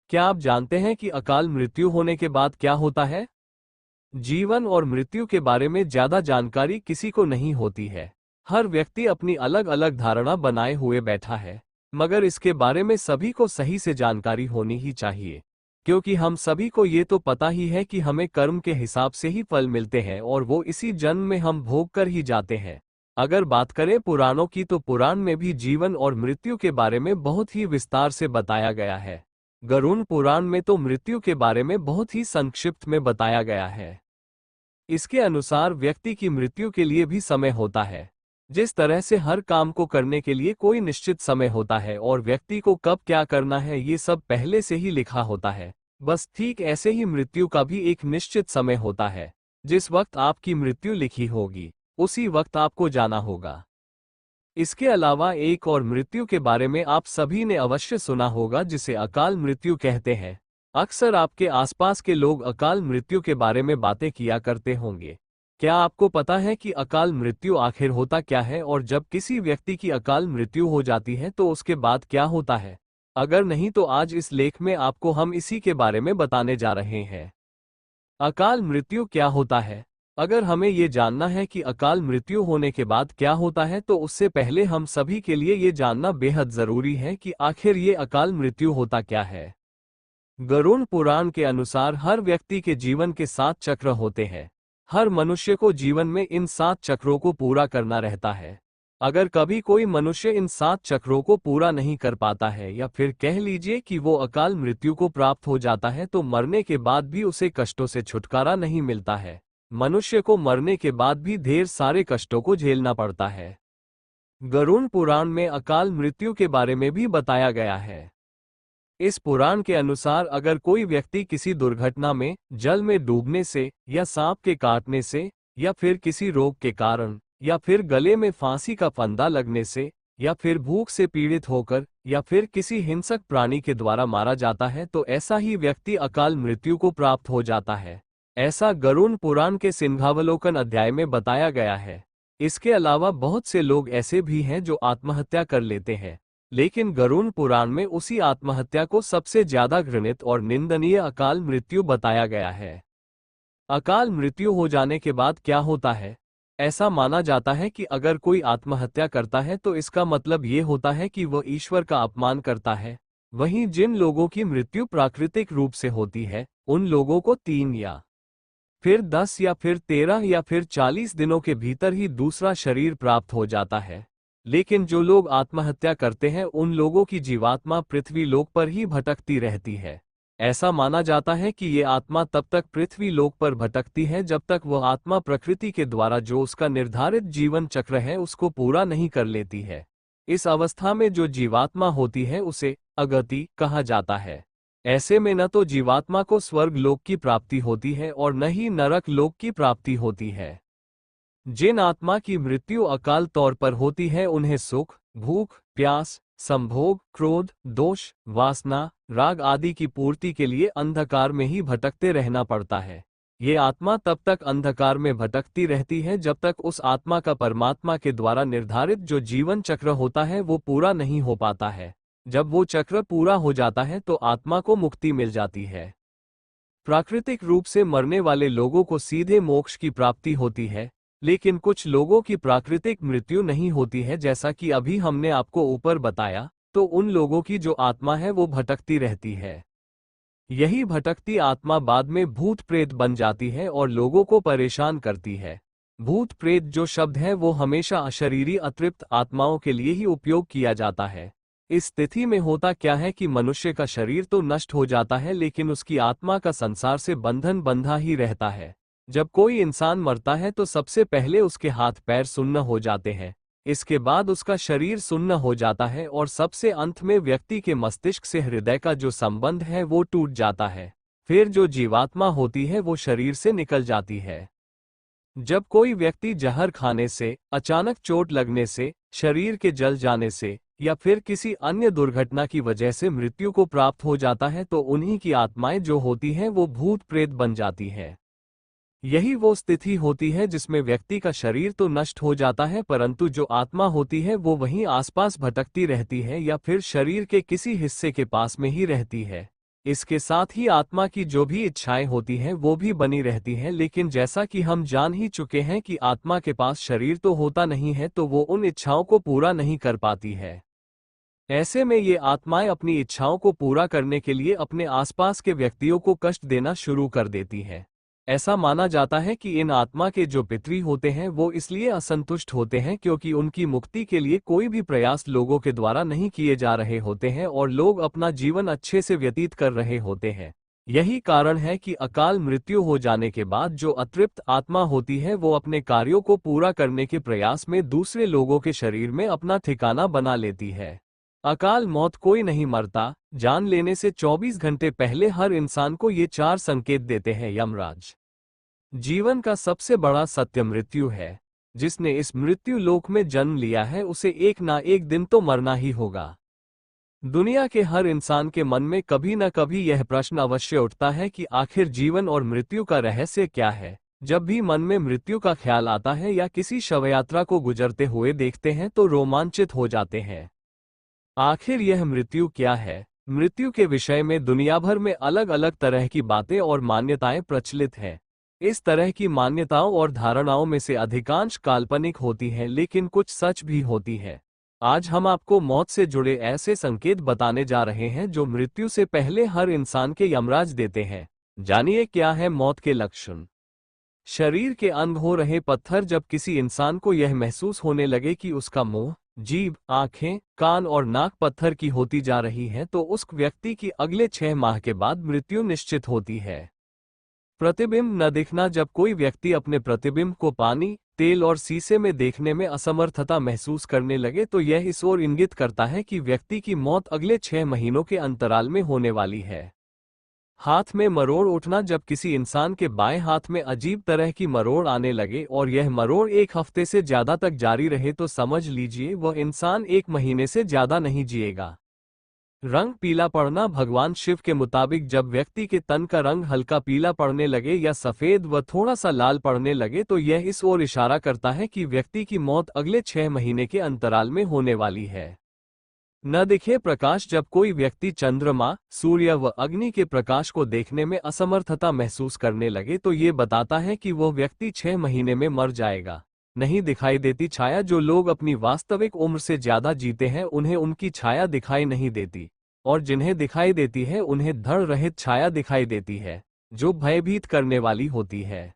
क्या आप जानते हैं कि अकाल मृत्यु होने के बाद क्या होता है? जीवन और मृत्यु के बारे में ज्यादा जानकारी किसी को नहीं होती है। हर व्यक्ति अपनी अलग अलग धारणा बनाए हुए बैठा है, मगर इसके बारे में सभी को सही से जानकारी होनी ही चाहिए, क्योंकि हम सभी को ये तो पता ही है कि हमें कर्म के हिसाब से ही फल मिलते हैं और वो इसी जन्म में हम भोग कर ही जाते हैं। अगर बात करें पुराणों की, तो पुराण में भी जीवन और मृत्यु के बारे में बहुत ही विस्तार से बताया गया है। गरुड़ पुराण में तो मृत्यु के बारे में बहुत ही संक्षिप्त में बताया गया है। इसके अनुसार व्यक्ति की मृत्यु के लिए भी समय होता है। जिस तरह से हर काम को करने के लिए कोई निश्चित समय होता है और व्यक्ति को कब क्या करना है ये सब पहले से ही लिखा होता है, बस ठीक ऐसे ही मृत्यु का भी एक निश्चित समय होता है। जिस वक्त आपकी मृत्यु लिखी होगी उसी वक्त आपको जाना होगा। इसके अलावा एक और मृत्यु के बारे में आप सभी ने अवश्य सुना होगा, जिसे अकाल मृत्यु कहते हैं। अक्सर आपके आसपास के लोग अकाल मृत्यु के बारे में बातें किया करते होंगे। क्या आपको पता है कि अकाल मृत्यु आखिर होता क्या है और जब किसी व्यक्ति की अकाल मृत्यु हो जाती है तो उसके बाद क्या होता है? अगर नहीं तो आज इस लेख में आपको हम इसी के बारे में बताने जा रहे हैं। अकाल मृत्यु क्या होता है? अगर हमें ये जानना है कि अकाल मृत्यु होने के बाद क्या होता है, तो उससे पहले हम सभी के लिए ये जानना बेहद जरूरी है कि आखिर ये अकाल मृत्यु होता क्या है। गरुड़ पुराण के अनुसार हर व्यक्ति के जीवन के 7 चक्र होते हैं। हर मनुष्य को जीवन में इन 7 चक्रों को पूरा करना रहता है। अगर कभी कोई मनुष्य इन 7 चक्रों को पूरा नहीं कर पाता है, या फिर कह लीजिए कि वो अकाल मृत्यु को प्राप्त हो जाता है, तो मरने के बाद भी उसे कष्टों से छुटकारा नहीं मिलता है। मनुष्य को मरने के बाद भी ढेर सारे कष्टों को झेलना पड़ता है। गरुड़ पुराण में अकाल मृत्यु के बारे में भी बताया गया है। इस पुराण के अनुसार अगर कोई व्यक्ति किसी दुर्घटना में, जल में डूबने से, या सांप के काटने से, या फिर किसी रोग के कारण, या फिर गले में फांसी का फंदा लगने से, या फिर भूख से पीड़ित होकर, या फिर किसी हिंसक प्राणी के द्वारा मारा जाता है, तो ऐसा ही व्यक्ति अकाल मृत्यु को प्राप्त हो जाता है। ऐसा गरुड़ पुराण के सिंहावलोकन अध्याय में बताया गया है। इसके अलावा बहुत से लोग ऐसे भी हैं जो आत्महत्या कर लेते हैं, लेकिन गरुड़ पुराण में उसी आत्महत्या को सबसे ज्यादा घृणित और निंदनीय अकाल मृत्यु बताया गया है। अकाल मृत्यु हो जाने के बाद क्या होता है? ऐसा माना जाता है कि अगर कोई आत्महत्या करता है तो इसका मतलब ये होता है कि वह ईश्वर का अपमान करता है। वहीं जिन लोगों की मृत्यु प्राकृतिक रूप से होती है, उन लोगों को 3 या फिर 10 या फिर 13 या फिर 40 दिनों के भीतर ही दूसरा शरीर प्राप्त हो जाता है। लेकिन जो लोग आत्महत्या करते हैं उन लोगों की जीवात्मा पृथ्वी लोक पर ही भटकती रहती है। ऐसा माना जाता है कि ये आत्मा तब तक पृथ्वी लोक पर भटकती है जब तक वह आत्मा प्रकृति के द्वारा जो उसका निर्धारित जीवन चक्र है उसको पूरा नहीं कर लेती है। इस अवस्था में जो जीवात्मा होती है उसे अगति कहा जाता है। ऐसे में न तो जीवात्मा को स्वर्ग लोक की प्राप्ति होती है और न ही नरक लोक की प्राप्ति होती है। जिन आत्मा की मृत्यु अकाल तौर पर होती है उन्हें सुख, भूख, प्यास, संभोग, क्रोध, दोष, वासना, राग आदि की पूर्ति के लिए अंधकार में ही भटकते रहना पड़ता है। ये आत्मा तब तक अंधकार में भटकती रहती है जब तक उस आत्मा का परमात्मा के द्वारा निर्धारित जो जीवन चक्र होता है वो पूरा नहीं हो पाता है। जब वो चक्र पूरा हो जाता है तो आत्मा को मुक्ति मिल जाती है। प्राकृतिक रूप से मरने वाले लोगों को सीधे मोक्ष की प्राप्ति होती है, लेकिन कुछ लोगों की प्राकृतिक मृत्यु नहीं होती है, जैसा कि अभी हमने आपको ऊपर बताया। तो उन लोगों की जो आत्मा है वो भटकती रहती है। यही भटकती आत्मा बाद में भूत प्रेत बन जाती है और लोगों को परेशान करती है। भूत प्रेत जो शब्द है वो हमेशा अशरीरी अतृप्त आत्माओं के लिए ही उपयोग किया जाता है। इस स्थिति में होता क्या है कि मनुष्य का शरीर तो नष्ट हो जाता है, लेकिन उसकी आत्मा का संसार से बंधन बंधा ही रहता है। जब कोई इंसान मरता है तो सबसे पहले उसके हाथ पैर सुन्न हो जाते हैं, इसके बाद उसका शरीर सुन्न हो जाता है और सबसे अंत में व्यक्ति के मस्तिष्क से हृदय का जो संबंध है वो टूट जाता है। फिर जो जीवात्मा होती है वो शरीर से निकल जाती है। जब कोई व्यक्ति जहर खाने से, अचानक चोट लगने से, शरीर के जल जाने से या फिर किसी अन्य दुर्घटना की वजह से मृत्यु को प्राप्त हो जाता है तो उन्हीं की आत्माएं जो होती हैं वो भूत प्रेत बन जाती है। यही वो स्थिति होती है जिसमें व्यक्ति का शरीर तो नष्ट हो जाता है, परंतु जो आत्मा होती है वो वहीं आसपास भटकती रहती है या फिर शरीर के किसी हिस्से के पास में ही रहती है। इसके साथ ही आत्मा की जो भी इच्छाएं होती हैं वो भी बनी रहती हैं, लेकिन जैसा कि हम जान ही चुके हैं कि आत्मा के पास शरीर तो होता नहीं है, तो वो उन इच्छाओं को पूरा नहीं कर पाती है। ऐसे में ये आत्माएं अपनी इच्छाओं को पूरा करने के लिए अपने आसपास के व्यक्तियों को कष्ट देना शुरू कर देती हैं। ऐसा माना जाता है कि इन आत्मा के जो पितृ होते हैं वो इसलिए असंतुष्ट होते हैं क्योंकि उनकी मुक्ति के लिए कोई भी प्रयास लोगों के द्वारा नहीं किए जा रहे होते हैं और लोग अपना जीवन अच्छे से व्यतीत कर रहे होते हैं। यही कारण है कि अकाल मृत्यु हो जाने के बाद जो अतृप्त आत्मा होती है वो अपने कार्यों को पूरा करने के प्रयास में दूसरे लोगों के शरीर में अपना ठिकाना बना लेती है। अकाल मौत कोई नहीं मरता, जान लेने से 24 घंटे पहले हर इंसान को ये 4 संकेत देते हैं यमराज। जीवन का सबसे बड़ा सत्य मृत्यु है। जिसने इस मृत्यु लोक में जन्म लिया है उसे एक ना एक दिन तो मरना ही होगा। दुनिया के हर इंसान के मन में कभी न कभी यह प्रश्न अवश्य उठता है कि आखिर जीवन और मृत्यु का रहस्य क्या है। जब भी मन में मृत्यु का ख्याल आता है या किसी शवयात्रा को गुजरते हुए देखते हैं तो रोमांचित हो जाते हैं। आखिर यह मृत्यु क्या है? मृत्यु के विषय में दुनिया भर में अलग अलग तरह की बातें और मान्यताएं प्रचलित हैं। इस तरह की मान्यताओं और धारणाओं में से अधिकांश काल्पनिक होती हैं, लेकिन कुछ सच भी होती है। आज हम आपको मौत से जुड़े ऐसे संकेत बताने जा रहे हैं जो मृत्यु से पहले हर इंसान के यमराज देते हैं। जानिए क्या है मौत के लक्षण। शरीर के अंग हो रहे पत्थर। जब किसी इंसान को यह महसूस होने लगे कि उसका मुंह, जीभ, आंखें, कान और नाक पत्थर की होती जा रही है तो उस व्यक्ति की अगले 6 माह के बाद मृत्यु निश्चित होती है। प्रतिबिंब न दिखना। जब कोई व्यक्ति अपने प्रतिबिंब को पानी, तेल और शीशे में देखने में असमर्थता महसूस करने लगे तो यह इस ओर इंगित करता है कि व्यक्ति की मौत अगले 6 महीनों के अंतराल में होने वाली है। हाथ में मरोड़ उठना। जब किसी इंसान के बाएं हाथ में अजीब तरह की मरोड़ आने लगे और यह मरोड़ 1 हफ्ते से ज्यादा तक जारी रहे तो समझ लीजिए वह इंसान 1 महीने से ज्यादा नहीं जिएगा। रंग पीला पड़ना। भगवान शिव के मुताबिक जब व्यक्ति के तन का रंग हल्का पीला पड़ने लगे या सफेद व थोड़ा सा लाल पड़ने लगे तो यह इस ओर इशारा करता है कि व्यक्ति की मौत अगले 6 महीने के अंतराल में होने वाली है। न दिखे प्रकाश। जब कोई व्यक्ति चंद्रमा, सूर्य व अग्नि के प्रकाश को देखने में असमर्थता महसूस करने लगे तो ये बताता है कि वह व्यक्ति 6 महीने में मर जाएगा। नहीं दिखाई देती छाया। जो लोग अपनी वास्तविक उम्र से ज्यादा जीते हैं उन्हें उनकी छाया दिखाई नहीं देती, और जिन्हें दिखाई देती है उन्हें धड़ रहित छाया दिखाई देती है, जो भयभीत करने वाली होती है।